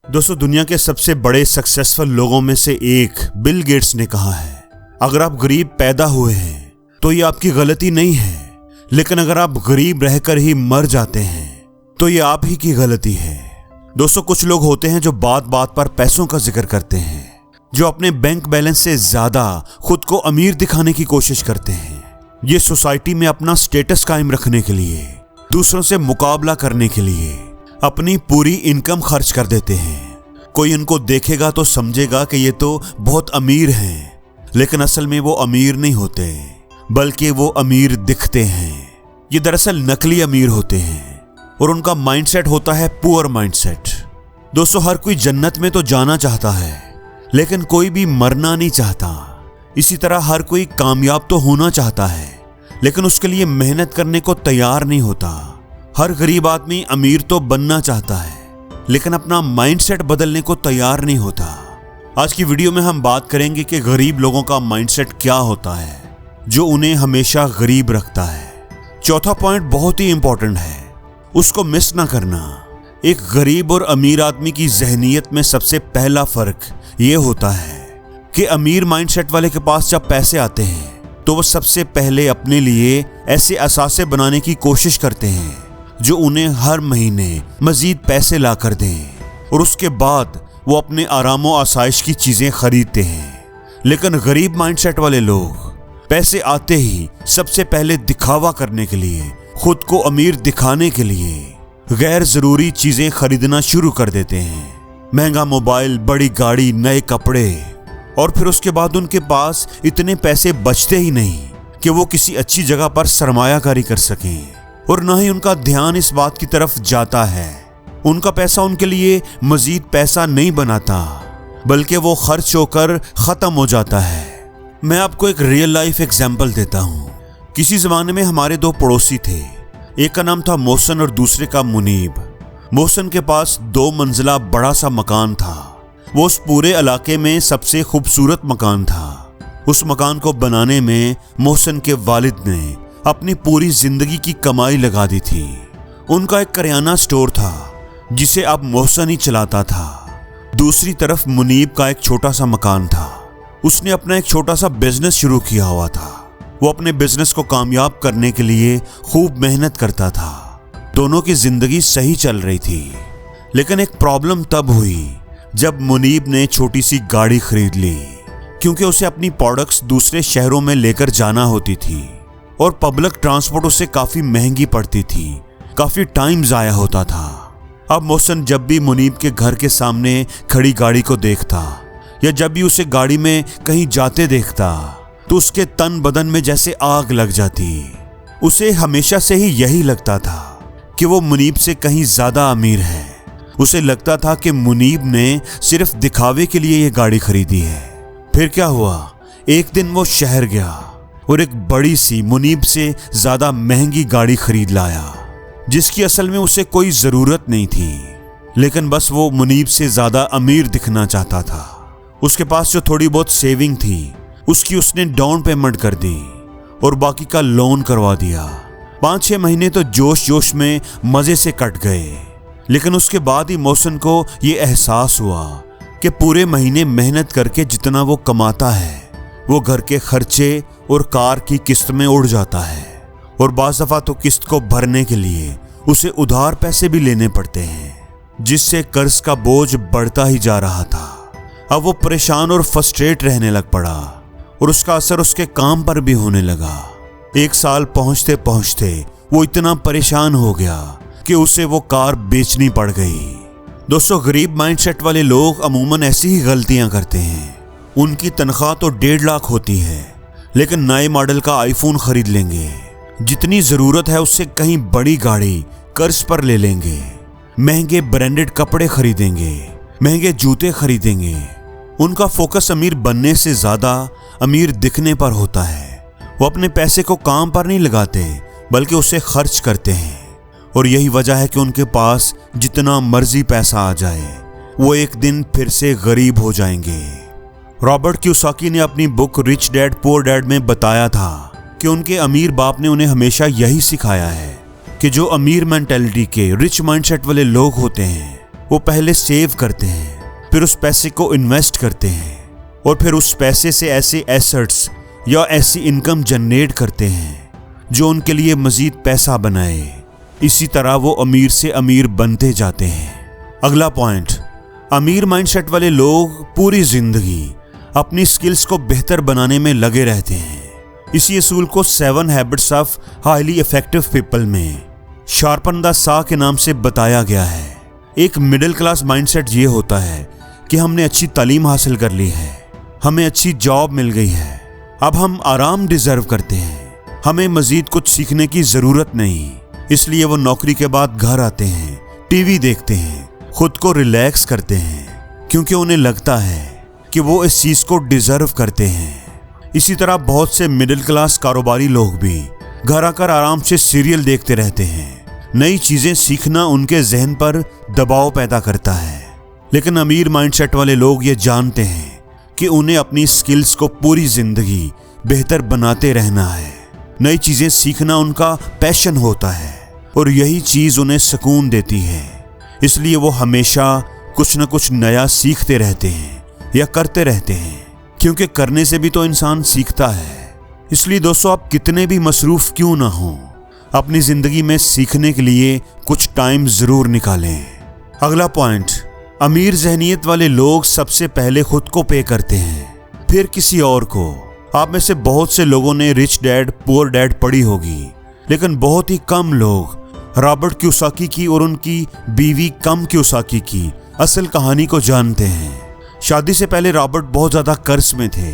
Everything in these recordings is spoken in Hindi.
दोस्तों, दुनिया के सबसे बड़े सक्सेसफुल लोगों में से एक बिल गेट्स ने कहा है, अगर आप गरीब पैदा हुए हैं तो ये आपकी गलती नहीं है, लेकिन अगर आप गरीब रहकर ही मर जाते हैं तो ये आप ही की गलती है। दोस्तों, कुछ लोग होते हैं जो बात बात पर पैसों का जिक्र करते हैं, जो अपने बैंक बैलेंस से ज्यादा खुद को अमीर दिखाने की कोशिश करते हैं। ये सोसाइटी में अपना स्टेटस कायम रखने के लिए, दूसरों से मुकाबला करने के लिए अपनी पूरी इनकम खर्च कर देते हैं। कोई इनको देखेगा तो समझेगा कि ये तो बहुत अमीर हैं, लेकिन असल में वो अमीर नहीं होते, बल्कि वो अमीर दिखते हैं। ये दरअसल नकली अमीर होते हैं और उनका माइंडसेट होता है पुअर माइंडसेट। दोस्तों, हर कोई जन्नत में तो जाना चाहता है, लेकिन कोई भी मरना नहीं चाहता। इसी तरह हर कोई कामयाब तो होना चाहता है, लेकिन उसके लिए मेहनत करने को तैयार नहीं होता। हर गरीब आदमी अमीर तो बनना चाहता है, लेकिन अपना माइंडसेट बदलने को तैयार नहीं होता। आज की वीडियो में हम बात करेंगे कि गरीब लोगों का माइंडसेट क्या होता है जो उन्हें हमेशा गरीब रखता है। चौथा पॉइंट बहुत ही इंपॉर्टेंट है, उसको मिस ना करना। एक गरीब और अमीर आदमी की जहनियत में सबसे पहला फर्क ये होता है कि अमीर माइंडसेट वाले के पास जब पैसे आते हैं तो वो सबसे पहले अपने लिए ऐसे असासे बनाने की कोशिश करते हैं जो उन्हें हर महीने मजीद पैसे ला कर दें, और उसके बाद वो अपने आरामो आसाइश की चीजें खरीदते हैं। लेकिन गरीब माइंडसेट वाले लोग पैसे आते ही सबसे पहले दिखावा करने के लिए, खुद को अमीर दिखाने के लिए गैर जरूरी चीजें खरीदना शुरू कर देते हैं। महंगा मोबाइल, बड़ी गाड़ी, नए कपड़े, और फिर उसके बाद उनके पास इतने पैसे बचते ही नहीं कि वो किसी अच्छी जगह पर सरमायाकारी कर सकें, और न ही उनका ध्यान इस बात की तरफ जाता है। उनका पैसा उनके लिए मजीद पैसा नहीं बनाता, बल्कि वो खर्च होकर खत्म हो जाता है। मैं आपको एक रियल लाइफ एग्जाम्पल देता हूँ। किसी जमाने में हमारे दो पड़ोसी थे, एक का नाम था मोहसिन और दूसरे का मुनीब। मोहसिन के पास 2 मंजिला बड़ा सा मकान था। वो उस पूरे इलाके में सबसे खूबसूरत मकान था। उस मकान को बनाने में मोहसिन के वालिद ने अपनी पूरी जिंदगी की कमाई लगा दी थी। उनका एक करियाना स्टोर था जिसे अब मोहसिन ही चलाता था। दूसरी तरफ मुनीब का एक छोटा सा मकान था। उसने अपना एक छोटा सा बिजनेस शुरू किया हुआ था। वो अपने बिजनेस को कामयाब करने के लिए खूब मेहनत करता था। दोनों की जिंदगी सही चल रही थी, लेकिन एक प्रॉब्लम तब हुई जब मुनीब ने छोटी सी गाड़ी खरीद ली, क्योंकि उसे अपनी प्रोडक्ट्स दूसरे शहरों में लेकर जाना होती थी और पब्लिक ट्रांसपोर्ट उसे काफी महंगी पड़ती थी, काफी टाइम जाया होता था। अब मोहसिन जब भी मुनीब के घर के सामने खड़ी गाड़ी को देखता या जब भी उसे गाड़ी में कहीं जाते देखता तो उसके तन बदन में जैसे आग लग जाती। उसे हमेशा से ही यही लगता था कि वो मुनीब से कहीं ज्यादा अमीर है। उसे लगता था कि मुनीब ने सिर्फ दिखावे के लिए ये गाड़ी खरीदी है। फिर क्या हुआ, एक दिन वो शहर गया और एक बड़ी सी मुनीब से ज्यादा महंगी गाड़ी खरीद लाया, जिसकी असल में उसे कोई जरूरत नहीं थी, लेकिन बस वो मुनीब से ज्यादा अमीर दिखना चाहता था। उसके पास जो थोड़ी बहुत सेविंग थी उसकी उसने डाउन पेमेंट कर दी और बाकी का लोन करवा दिया। 5-6 महीने तो जोश जोश में मजे से कट गए, लेकिन उसके बाद ही मोहसिन को ये एहसास हुआ कि पूरे महीने मेहनत करके जितना वो कमाता है वो घर के खर्चे और कार की किस्त में उड़ जाता है, और बाज़ दफ़ा तो किस्त को भरने के लिए उसे उधार पैसे भी लेने पड़ते हैं, जिससे कर्ज का बोझ बढ़ता ही जा रहा था। अब वो परेशान और फ्रस्ट्रेट रहने लग पड़ा और उसका असर उसके काम पर भी होने लगा। 1 साल पहुंचते पहुंचते वो इतना परेशान हो गया कि उसे वो कार बेचनी पड़ गई। दोस्तों, गरीब माइंडसेट वाले लोग अमूमन ऐसी ही गलतियां करते हैं। उनकी तनख्वाह तो 1.5 लाख होती है, लेकिन नए मॉडल का आईफोन खरीद लेंगे। जितनी जरूरत है उससे कहीं बड़ी गाड़ी कर्ज पर ले लेंगे, महंगे ब्रांडेड कपड़े खरीदेंगे, महंगे जूते खरीदेंगे। उनका फोकस अमीर बनने से ज्यादा अमीर दिखने पर होता है। वो अपने पैसे को काम पर नहीं लगाते, बल्कि उसे खर्च करते हैं, और यही वजह है कि उनके पास जितना मर्जी पैसा आ जाए वो एक दिन फिर से गरीब हो जाएंगे। रॉबर्ट कियोसाकी ने अपनी book rich dad poor dad में बताया था कि उनके अमीर बाप ने उन्हें हमेशा यही सिखाया है कि जो अमीर मेंटालिटी के रिच माइंडसेट वाले लोग होते हैं वो पहले सेव करते हैं, फिर उस पैसे को इन्वेस्ट करते हैं और फिर उस पैसे से ऐसे एसेट्स या ऐसी इनकम जनरेट करते हैं जो उनके लिए मजीद पैसा बनाए। इसी तरह वो अमीर से अमीर बनते जाते हैं। अगला पॉइंट, अमीर माइंडसेट वाले लोग पूरी जिंदगी अपनी स्किल्स को बेहतर बनाने में लगे रहते हैं। इसी असूल को 7 habits of highly effective people में शार्पन द सॉ के नाम से बताया गया है। एक मिडिल क्लास माइंडसेट ये होता है कि हमने अच्छी तालीम हासिल कर ली है, हमें अच्छी जॉब मिल गई है, अब हम आराम डिजर्व करते हैं, हमें मजीद कुछ सीखने की जरूरत नहीं। इसलिए वो नौकरी के बाद घर आते हैं, टीवी देखते हैं, खुद को रिलैक्स करते हैं क्योंकि उन्हें लगता है कि वो इस चीज को डिजर्व करते हैं। इसी तरह बहुत से मिडिल क्लास कारोबारी लोग भी घर आकर आराम से सीरियल देखते रहते हैं। नई चीजें सीखना उनके जहन पर दबाव पैदा करता है। लेकिन अमीर माइंडसेट वाले लोग ये जानते हैं कि उन्हें अपनी स्किल्स को पूरी जिंदगी बेहतर बनाते रहना है। नई चीजें सीखना उनका पैशन होता है और यही चीज उन्हें सुकून देती है। इसलिए वो हमेशा कुछ न कुछ नया सीखते रहते हैं या करते रहते हैं, क्योंकि करने से भी तो इंसान सीखता है। इसलिए दोस्तों, आप कितने भी मसरूफ क्यों ना हो, अपनी जिंदगी में सीखने के लिए कुछ टाइम जरूर निकालें। अगला पॉइंट, अमीर जहनियत वाले लोग सबसे पहले खुद को पे करते हैं, फिर किसी और को। आप में से बहुत से लोगों ने रिच डैड पुअर डैड पढ़ी होगी, लेकिन बहुत ही कम लोग रॉबर्ट कियोसाकी की और उनकी बीवी कम कियोसाकी की असल कहानी को जानते हैं। शादी से पहले रॉबर्ट बहुत ज्यादा कर्ज में थे।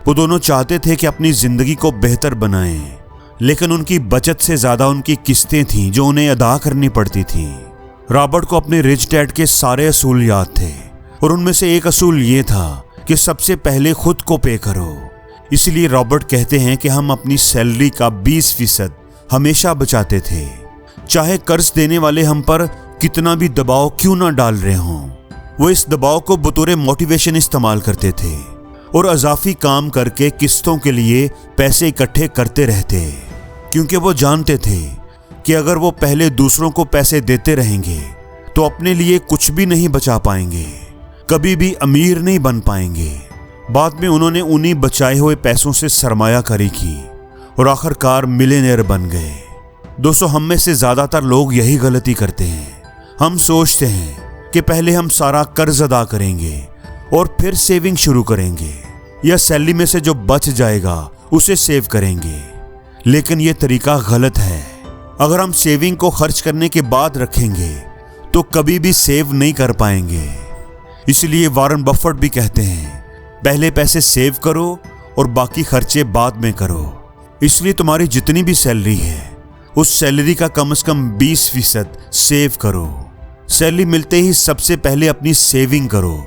वो दोनों चाहते थे कि अपनी जिंदगी को बेहतर बनाएं, लेकिन उनकी बचत से ज्यादा उनकी किस्तें थीं जो उन्हें अदा करनी पड़ती थीं। रॉबर्ट को अपने रिच डैड के सारे असूल याद थे और उनमें से एक असूल ये था कि सबसे पहले खुद को पे करो। इसलिए रॉबर्ट कहते हैं कि हम अपनी सैलरी का 20% हमेशा बचाते थे, चाहे कर्ज देने वाले हम पर कितना भी दबाव क्यों ना डाल रहे हों। वो इस दबाव को बतौर मोटिवेशन इस्तेमाल करते थे और अजाफी काम करके किस्तों के लिए पैसे इकट्ठे करते रहते, क्योंकि वो जानते थे कि अगर वो पहले दूसरों को पैसे देते रहेंगे तो अपने लिए कुछ भी नहीं बचा पाएंगे, कभी भी अमीर नहीं बन पाएंगे। बाद में उन्होंने उन्हीं बचाए हुए पैसों से सरमायाकारी की और आखिरकार मिलियनेयर बन गए। दोस्तों, हम में से ज्यादातर लोग यही गलती करते हैं। हम सोचते हैं कि पहले हम सारा कर्ज अदा करेंगे और फिर सेविंग शुरू करेंगे, या सैलरी में से जो बच जाएगा उसे सेव करेंगे। लेकिन यह तरीका गलत है। अगर हम सेविंग को खर्च करने के बाद रखेंगे तो कभी भी सेव नहीं कर पाएंगे। इसलिए वॉरेन बफेट भी कहते हैं, पहले पैसे सेव करो और बाकी खर्चे बाद में करो। इसलिए तुम्हारी जितनी भी सैलरी है उस सैलरी का कम से कम 20% सेव करो। सैलरी मिलते ही सबसे पहले अपनी सेविंग करो,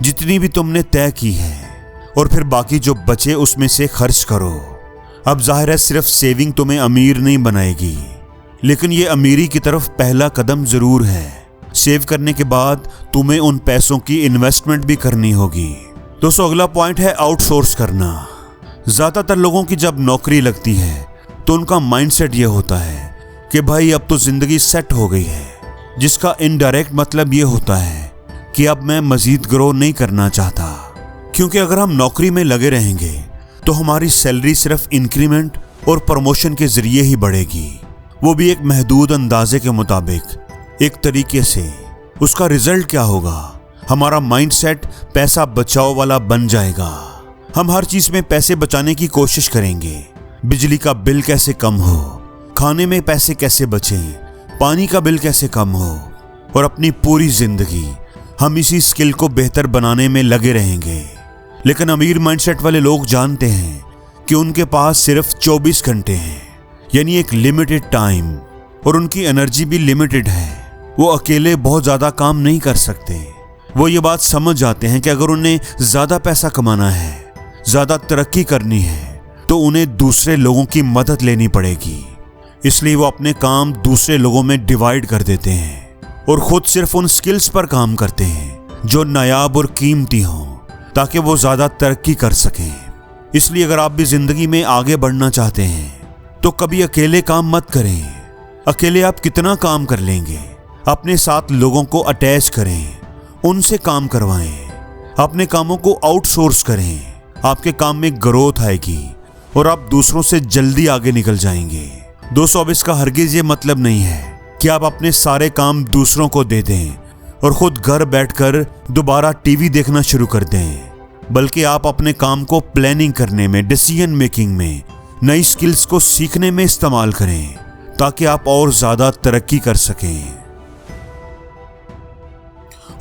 जितनी भी तुमने तय की है, और फिर बाकी जो बचे उसमें से खर्च करो। अब जाहिर है सिर्फ सेविंग तुम्हें अमीर नहीं बनाएगी, लेकिन ये अमीरी की तरफ पहला कदम जरूर है। सेव करने के बाद तुम्हें उन पैसों की इन्वेस्टमेंट भी करनी होगी। दोस्तों, अगला पॉइंट है आउटसोर्स करना। ज्यादातर लोगों की जब नौकरी लगती है तो उनका माइंडसेट ये होता है कि भाई अब तो जिंदगी सेट हो गई है, जिसका इनडायरेक्ट मतलब ये होता है कि अब मैं मजीद ग्रो नहीं करना चाहता। क्योंकि अगर हम नौकरी में लगे रहेंगे तो हमारी सैलरी सिर्फ इंक्रीमेंट और प्रमोशन के जरिए ही बढ़ेगी, वो भी एक महदूद अंदाजे के मुताबिक। एक तरीके से उसका रिजल्ट क्या होगा, हमारा माइंडसेट पैसा बचाओ वाला बन जाएगा। हम हर चीज में पैसे बचाने की कोशिश करेंगे। बिजली का बिल कैसे कम हो, खाने में पैसे कैसे बचें, पानी का बिल कैसे कम हो, और अपनी पूरी जिंदगी हम इसी स्किल को बेहतर बनाने में लगे रहेंगे। लेकिन अमीर माइंडसेट वाले लोग जानते हैं कि उनके पास सिर्फ 24 घंटे हैं, यानी एक लिमिटेड टाइम, और उनकी एनर्जी भी लिमिटेड है। वो अकेले बहुत ज्यादा काम नहीं कर सकते। वो ये बात समझ जाते हैं कि अगर उन्हें ज्यादा पैसा कमाना है, ज्यादा तरक्की करनी है, तो उन्हें दूसरे लोगों की मदद लेनी पड़ेगी। इसलिए वो अपने काम दूसरे लोगों में डिवाइड कर देते हैं और खुद सिर्फ उन स्किल्स पर काम करते हैं जो नायाब और कीमती हों, ताकि वो ज्यादा तरक्की कर सकें। इसलिए अगर आप भी जिंदगी में आगे बढ़ना चाहते हैं तो कभी अकेले काम मत करें। अकेले आप कितना काम कर लेंगे, अपने साथ लोगों को अटैच करें, उनसे काम करवाएं, अपने कामों को आउटसोर्स करें। आपके काम में ग्रोथ आएगी और आप दूसरों से जल्दी आगे निकल जाएंगे। दोस्तों, अब इसका हरगिज ये मतलब नहीं है कि आप अपने सारे काम दूसरों को दे दें और खुद घर बैठकर दोबारा टीवी देखना शुरू कर दें, बल्कि आप अपने काम को प्लानिंग करने में, डिसीजन मेकिंग में, नई स्किल्स को सीखने में इस्तेमाल करें ताकि आप और ज्यादा तरक्की कर सकें।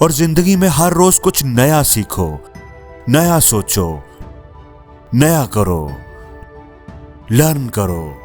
और जिंदगी में हर रोज कुछ नया सीखो, नया सोचो, नया करो, लर्न करो।